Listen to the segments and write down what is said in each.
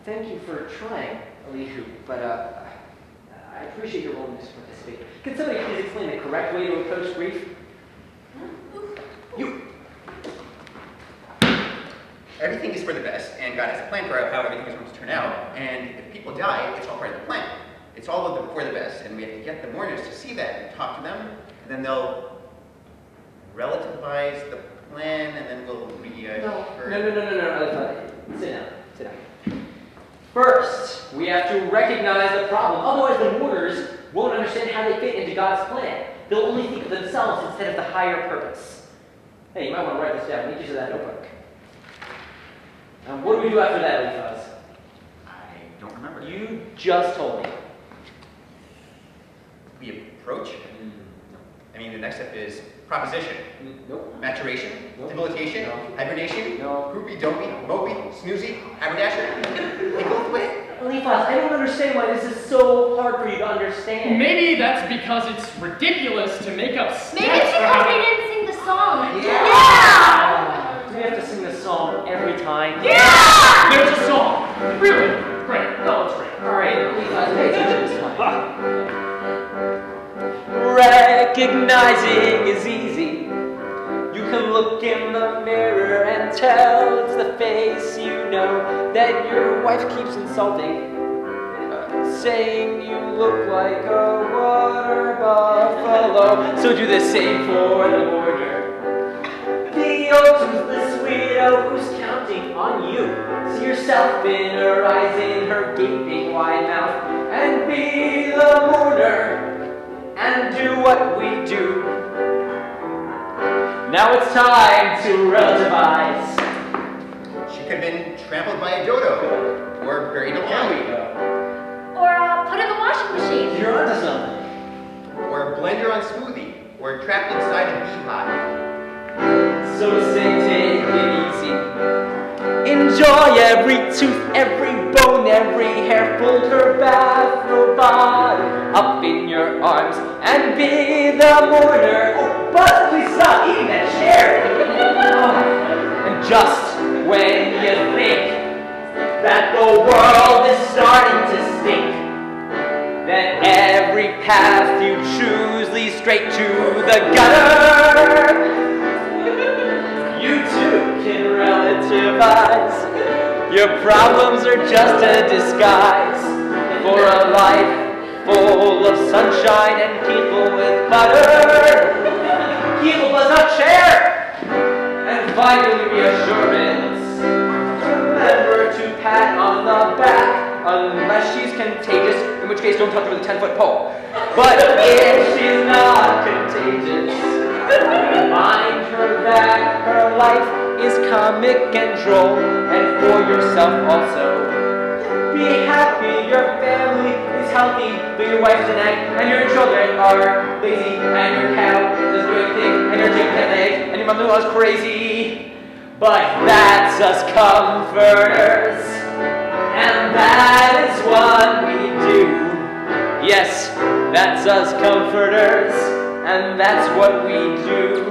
thank you for trying, Elihu, but I appreciate your willingness to participate. Can somebody please explain the correct way to approach grief? You. Everything is for the best, and God has a plan for how everything is going to turn out. And if people die, it's all part of the plan. It's all for the best, and we have to get the mourners to see that and talk to them, and then they'll relativize the plan, and then we'll No. Sit down. First, we have to recognize the problem. Otherwise, the mourners won't understand how they fit into God's plan. They'll only think of themselves instead of the higher purpose. Hey, you might want to write this down. Lead you to that notebook. What do we do after that, Eliphaz? I don't remember. You just told me. We approach? I mean, the next step is proposition. Nope. Maturation? Nope. Debilitation? No. Hibernation? No. Groupie, dopey, mopey, snoozy, haberdasher? They go away. Eliphaz, I don't understand why this is so hard for you to understand. Maybe that's because it's ridiculous to make up steps. Maybe it's because they didn't sing the song. Yeah! Do we have to sing the song every time? Yeah! There's a song. Really? Great. No, it's great. Alright, Eliphaz, pay attention this time. Recognizing is easy. You can look in the mirror and tell it's the face you know that your wife keeps insulting, saying you look like a water buffalo. So do the same for the mourner. The old toothless widow who's counting on you. See yourself in her eyes, in her gaping wide mouth, and be the mourner and do what we do. Now it's time to relativize. She could have been trampled by a dodo, or buried alive, Or put in the washing machine. You're onto something. or a blender on smoothie, or trapped inside a beehive. So to say, take it easy. Enjoy every tooth, every bone, every hair. Fold her bathrobe bottom up in your arms and be the mourner. Oh, Buzz, please stop eating that chair. And just when you think that the world is starting to stink, that every path you choose leads straight to the gutter, you too can relativize. Your problems are just a disguise for a life full of sunshine and people with butter. People does not share. And finally reassurance. Remember to pat on the back, unless she's contagious, in which case don't touch her with a 10-foot pole. But if she's not contagious, remind her that her life is comic and droll, and for yourself also. Be happy your family is healthy, but your wife's an egg, and your children are lazy, and your cow doesn't do anything, and your chicken has eggs, and your mother-in-law is crazy. But that's us comforters, and that is what we do. Yes, that's us comforters, and that's what we do.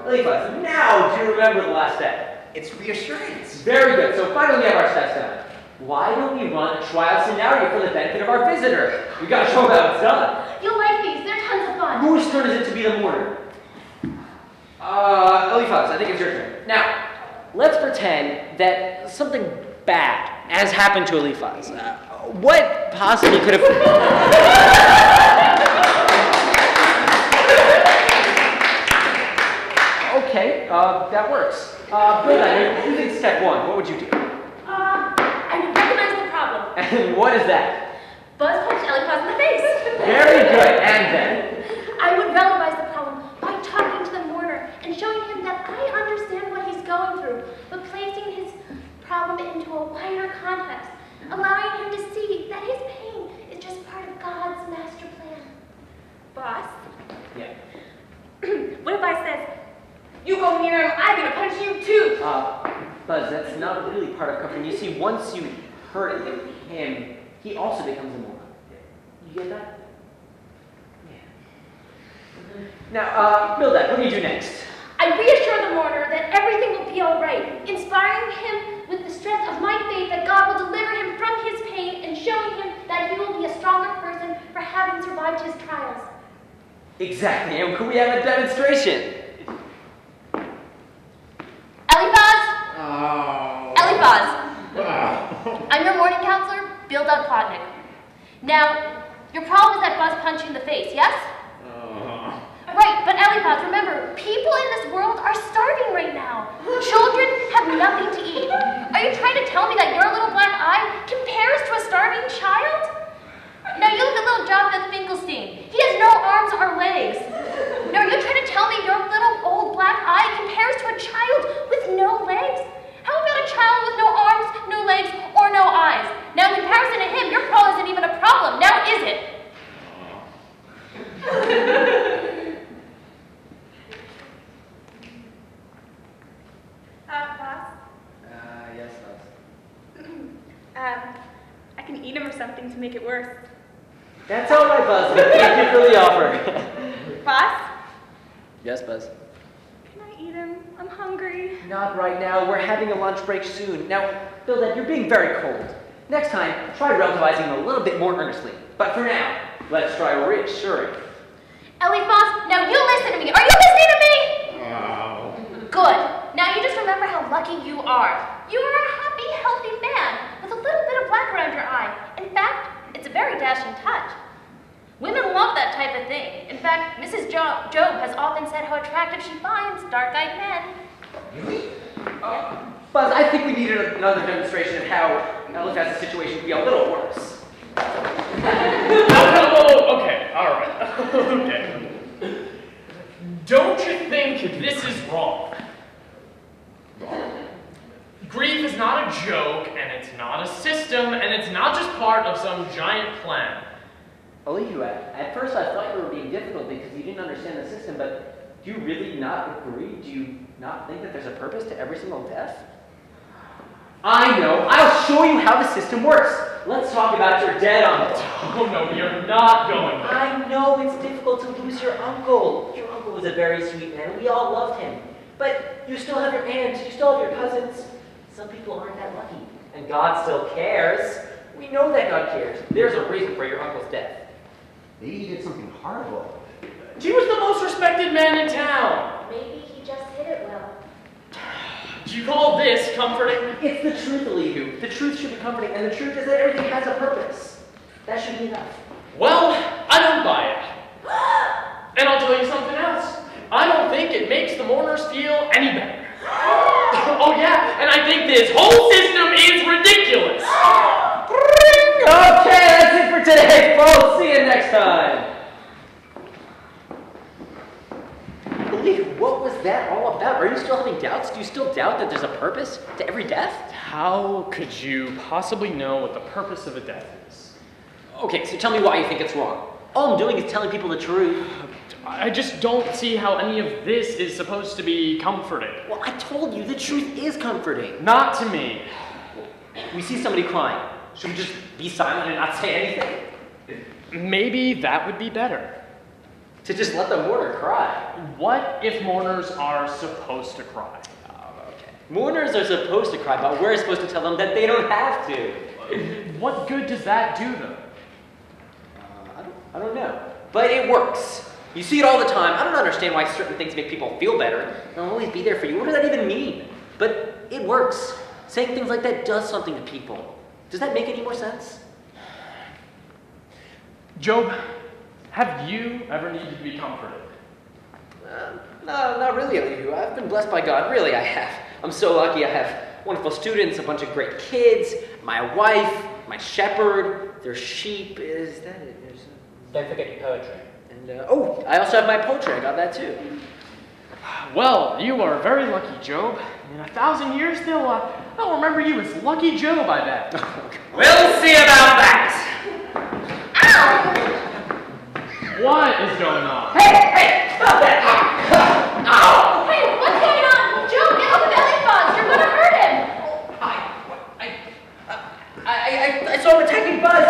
Eliphaz, now do you remember the last step? It's reassurance. Very good. So finally we have our steps down. Why don't we run a trial scenario for the benefit of our visitor? We gotta show them how it's done. You'll like these. They're tons of fun. Whose turn is it to be the mourner? Eliphaz, I think it's your turn. Now, let's pretend that something bad has happened to Eliphaz. What possibly could have... Okay, that works. Bill, you think step one. What would you do? I would recognize the problem. And what is that? Buzz punched Eliphaz in the face. Very good. And then? I would relativize the problem by talking to the mourner and showing him that I understand what he's going through, but placing his problem into a wider context, allowing him to see that his pain is just part of God's master plan. Boss? Yeah. What if I said, you go near him, I'm gonna punch you too? Buzz, that's not really part of comforting. You see, once you hurt him, he also becomes a mourner. You get that? Yeah. Now, Bildad, what do you do next? I reassure the mourner that everything will be all right, inspiring him with the strength of my faith that God stronger person for having survived his trials. Exactly, and could we have a demonstration? Eliphaz? Oh. Eliphaz, Oh. I'm your morning counselor, Bildad Plotnik. Now, your problem is that Buzz punched you in the face, yes? Right, but Eliphaz, remember, people in this world are starving right now. Children have nothing to eat. Are you trying to tell me that your little black eye compares to a starving child? Now you look at little Jonathan Finkelstein. He has no arms or legs. Now are you trying to tell me your little old black eye compares to a child with no legs? How about a child with no arms, no legs, or no eyes? Now in comparison to him, your problem isn't even a problem. Now is it? Boss? Yes, Buzz. I can eat him or something to make it worse. That's all right, Buzz. Thank you for the offer. Boss? Yes, Buzz. Can I eat him? I'm hungry. Not right now. We're having a lunch break soon. Now, Bildad, you're being very cold. Next time, try relativizing a little bit more earnestly. But for now, let's try reassuring. Eliphaz, now you listen to me. Are you listening to me? Oh. Good. Now you just remember how lucky you are. You are a happy, healthy man with a little bit of black around your eye. In fact, it's a very dashing touch. Women love that type of thing. In fact, Mrs. Job has often said how attractive she finds dark-eyed men. Really? Buzz, I think we needed another demonstration of how Eliphaz's situation could be a little worse. Oh, okay, alright. Okay. Don't you think this is wrong? Grief is not a joke, and it's not a system, and it's not just part of some giant plan. Elihu, at first I thought you were being difficult because you didn't understand the system, but do you really not agree? Do you not think that there's a purpose to every single death? I know. I'll show you how the system works. Let's talk about your dead uncle. Oh no, you're not going there. I know it's difficult to lose your uncle. Your uncle was a very sweet man. We all loved him. But you still have your aunts, you still have your cousins. Some people aren't that lucky. And God still cares. We know that God cares. There's a reason for your uncle's death. Maybe he did something horrible. He was the most respected man in town. Maybe he just hid it well. Do you call this comforting? It's the truth, Elihu. The truth should be comforting, and the truth is that everything has a purpose. That should be enough. Well, I don't buy it. And I'll tell you something else. I don't think it makes the mourners feel any better. Oh yeah, and I think this whole system is ridiculous. Okay, that's it for today, folks. See you next time. Elihu, what was that all about? Are you still having doubts? Do you still doubt that there's a purpose to every death? How could you possibly know what the purpose of a death is? Okay, so tell me why you think it's wrong. All I'm doing is telling people the truth. I just don't see how any of this is supposed to be comforting. Well, I told you, the truth is comforting. Not to me. We see somebody crying. Should we just be silent and not say anything? Maybe that would be better. To just let the mourner cry. What if mourners are supposed to cry? Oh, okay. Mourners are supposed to cry, but we're supposed to tell them that they don't have to. What good does that do them? I don't know. But it works. You see it all the time. I don't understand why certain things make people feel better. They'll always be there for you. What does that even mean? But it works. Saying things like that does something to people. Does that make any more sense? Job, have you ever needed to be comforted? No, not really, Elihu. I've been blessed by God. Really, I have. I'm so lucky. I have wonderful students, a bunch of great kids, my wife, my shepherd, their sheep. Is that it? Don't forget your poetry. And, oh, I also have my poetry. I got that too. Well, you are very lucky, Job. In 1,000 years, they'll remember you as Lucky Job, I bet. We'll see about that. What is going on? Hey, stop that! Ow! Hey, what's going on? Joe, get off of Eliphaz. You're going to hurt him. I saw him attacking Buzz.